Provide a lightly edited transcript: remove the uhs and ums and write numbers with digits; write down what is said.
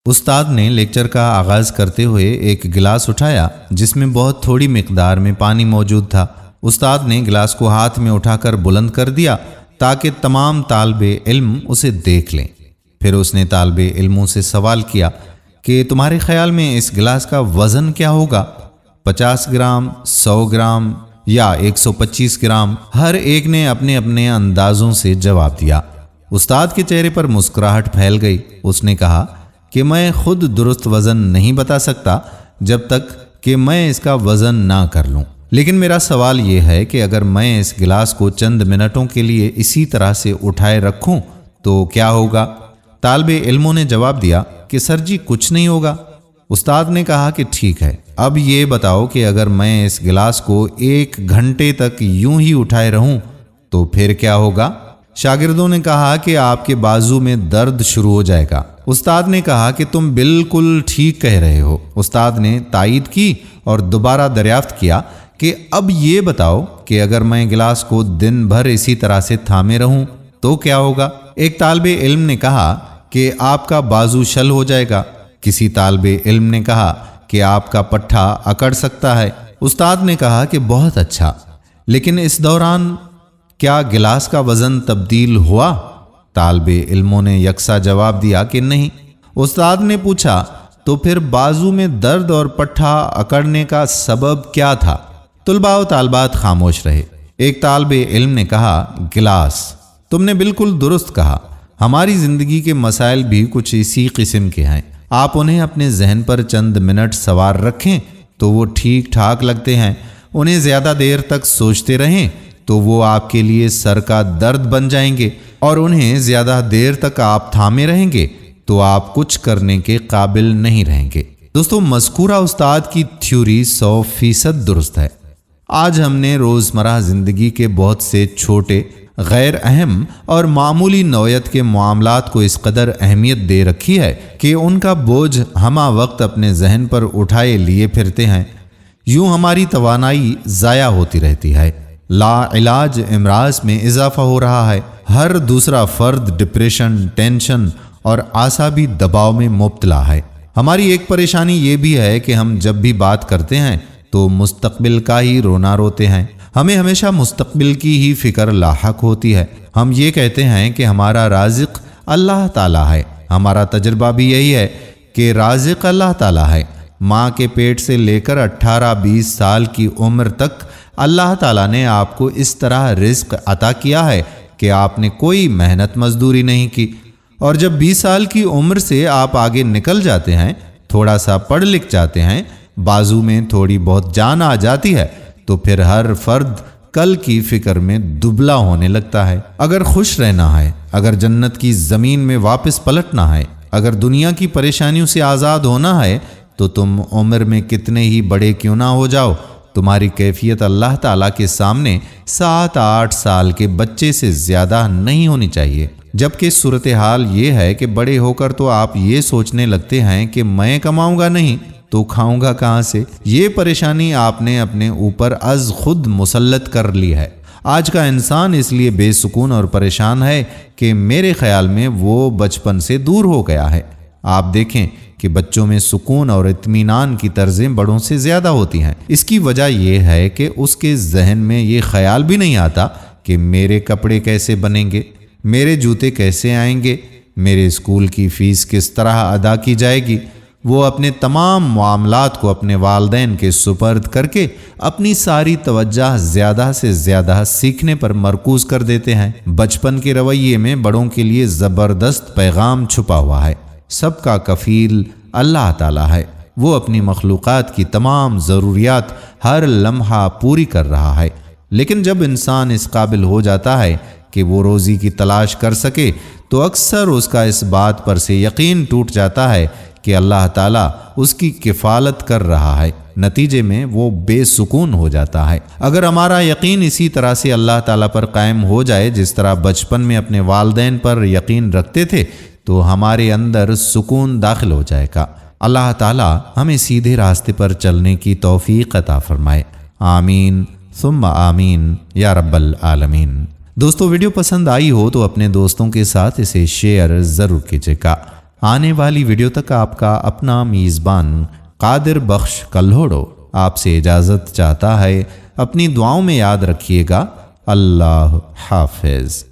استاد نے لیکچر کا آغاز کرتے ہوئے ایک گلاس اٹھایا جس میں بہت تھوڑی مقدار میں پانی موجود تھا۔ استاد نے گلاس کو ہاتھ میں اٹھا کر بلند کر دیا تاکہ تمام طالب علم اسے دیکھ لیں۔ پھر اس نے طالب علموں سے سوال کیا کہ تمہارے خیال میں اس گلاس کا وزن کیا ہوگا؟ 50 گرام، 100 گرام یا 125 گرام؟ ہر ایک نے اپنے اپنے اندازوں سے جواب دیا۔ استاد کے چہرے پر مسکراہٹ پھیل گئی۔ اس نے کہا کہ میں خود درست وزن نہیں بتا سکتا جب تک کہ میں اس کا وزن نہ کر لوں، لیکن میرا سوال یہ ہے کہ اگر میں اس گلاس کو چند منٹوں کے لیے اسی طرح سے اٹھائے رکھوں تو کیا ہوگا؟ طالب علموں نے جواب دیا کہ سر جی کچھ نہیں ہوگا۔ استاد نے کہا کہ ٹھیک ہے، اب یہ بتاؤ کہ اگر میں اس گلاس کو 1 گھنٹے تک یوں ہی اٹھائے رہوں تو پھر کیا ہوگا؟ شاگردوں نے کہا کہ آپ کے بازو میں درد شروع ہو جائے گا۔ استاد نے کہا کہ تم بالکل ٹھیک کہہ رہے ہو۔ استاد نے تائید کی اور دوبارہ دریافت کیا کہ اب یہ بتاؤ کہ اگر میں گلاس کو دن بھر اسی طرح سے تھامے رہوں تو کیا ہوگا؟ ایک طالب علم نے کہا کہ آپ کا بازو شل ہو جائے گا۔ کسی طالب علم نے کہا کہ آپ کا پٹھا اکڑ سکتا ہے۔ استاد نے کہا کہ بہت اچھا، لیکن اس دوران کیا گلاس کا وزن تبدیل ہوا؟ طالب علموں نے یکساں جواب دیا کہ نہیں۔ استاد نے پوچھا تو پھر بازو میں درد اور پٹھا اکڑنے کا سبب کیا تھا؟ طلباء و طالبات خاموش رہے۔ ایک طالب علم نے کہا گلاس۔ تم نے بالکل درست کہا، ہماری زندگی کے مسائل بھی کچھ اسی قسم کے ہیں۔ آپ انہیں اپنے ذہن پر چند منٹ سوار رکھیں تو وہ ٹھیک ٹھاک لگتے ہیں، انہیں زیادہ دیر تک سوچتے رہیں تو وہ آپ کے لیے سر کا درد بن جائیں گے، اور انہیں زیادہ دیر تک آپ تھامے رہیں گے تو آپ کچھ کرنے کے قابل نہیں رہیں گے۔ دوستو، مذکورہ استاد کی تھیوری 100% درست ہے۔ آج ہم نے روزمرہ زندگی کے بہت سے چھوٹے، غیر اہم اور معمولی نوعیت کے معاملات کو اس قدر اہمیت دے رکھی ہے کہ ان کا بوجھ ہمہ وقت اپنے ذہن پر اٹھائے لیے پھرتے ہیں۔ یوں ہماری توانائی ضائع ہوتی رہتی ہے۔ لا علاج امراض میں اضافہ ہو رہا ہے۔ ہر دوسرا فرد ڈپریشن، ٹینشن اور اعصابی دباؤ میں مبتلا ہے۔ ہماری ایک پریشانی یہ بھی ہے کہ ہم جب بھی بات کرتے ہیں تو مستقبل کا ہی رونا روتے ہیں۔ ہمیں ہمیشہ مستقبل کی ہی فکر لاحق ہوتی ہے۔ ہم یہ کہتے ہیں کہ ہمارا رازق اللہ تعالیٰ ہے۔ ہمارا تجربہ بھی یہی ہے کہ رازق اللہ تعالیٰ ہے۔ ماں کے پیٹ سے لے کر 18-20 سال کی عمر تک اللہ تعالیٰ نے آپ کو اس طرح رزق عطا کیا ہے کہ آپ نے کوئی محنت مزدوری نہیں کی، اور جب 20 سال کی عمر سے آپ آگے نکل جاتے ہیں، تھوڑا سا پڑھ لکھ جاتے ہیں، بازو میں تھوڑی بہت جان آ جاتی ہے، تو پھر ہر فرد کل کی فکر میں دبلا ہونے لگتا ہے۔ اگر خوش رہنا ہے، اگر جنت کی زمین میں واپس پلٹنا ہے، اگر دنیا کی پریشانیوں سے آزاد ہونا ہے تو تم عمر میں کتنے ہی بڑے کیوں نہ ہو جاؤ، تمہاری کیفیت اللہ تعالیٰ کے سامنے 7-8 سال کے بچے سے زیادہ نہیں ہونی چاہیے۔ جبکہ صورتحال یہ ہے کہ بڑے ہو کر تو آپ یہ سوچنے لگتے ہیں کہ میں کماؤں گا نہیں تو کھاؤں گا کہاں سے۔ یہ پریشانی آپ نے اپنے اوپر از خود مسلط کر لی ہے۔ آج کا انسان اس لیے بے سکون اور پریشان ہے کہ میرے خیال میں وہ بچپن سے دور ہو گیا ہے۔ آپ دیکھیں کہ بچوں میں سکون اور اطمینان کی طرزیں بڑوں سے زیادہ ہوتی ہیں۔ اس کی وجہ یہ ہے کہ اس کے ذہن میں یہ خیال بھی نہیں آتا کہ میرے کپڑے کیسے بنیں گے، میرے جوتے کیسے آئیں گے، میرے اسکول کی فیس کس طرح ادا کی جائے گی۔ وہ اپنے تمام معاملات کو اپنے والدین کے سپرد کر کے اپنی ساری توجہ زیادہ سے زیادہ سیکھنے پر مرکوز کر دیتے ہیں۔ بچپن کے رویے میں بڑوں کے لیے زبردست پیغام چھپا ہوا ہے۔ سب کا کفیل اللہ تعالیٰ ہے۔ وہ اپنی مخلوقات کی تمام ضروریات ہر لمحہ پوری کر رہا ہے۔ لیکن جب انسان اس قابل ہو جاتا ہے کہ وہ روزی کی تلاش کر سکے تو اکثر اس کا اس بات پر سے یقین ٹوٹ جاتا ہے کہ اللہ تعالیٰ اس کی کفالت کر رہا ہے۔ نتیجے میں وہ بے سکون ہو جاتا ہے۔ اگر ہمارا یقین اسی طرح سے اللہ تعالیٰ پر قائم ہو جائے جس طرح بچپن میں اپنے والدین پر یقین رکھتے تھے تو ہمارے اندر سکون داخل ہو جائے گا۔ اللہ تعالیٰ ہمیں سیدھے راستے پر چلنے کی توفیق عطا فرمائے۔ آمین ثم آمین یا رب العالمین۔ دوستو، ویڈیو پسند آئی ہو تو اپنے دوستوں کے ساتھ اسے شیئر ضرور کیجیے گا۔ آنے والی ویڈیو تک آپ کا اپنا میزبان قادر بخش کلہوڑو آپ سے اجازت چاہتا ہے۔ اپنی دعاؤں میں یاد رکھیے گا۔ اللہ حافظ۔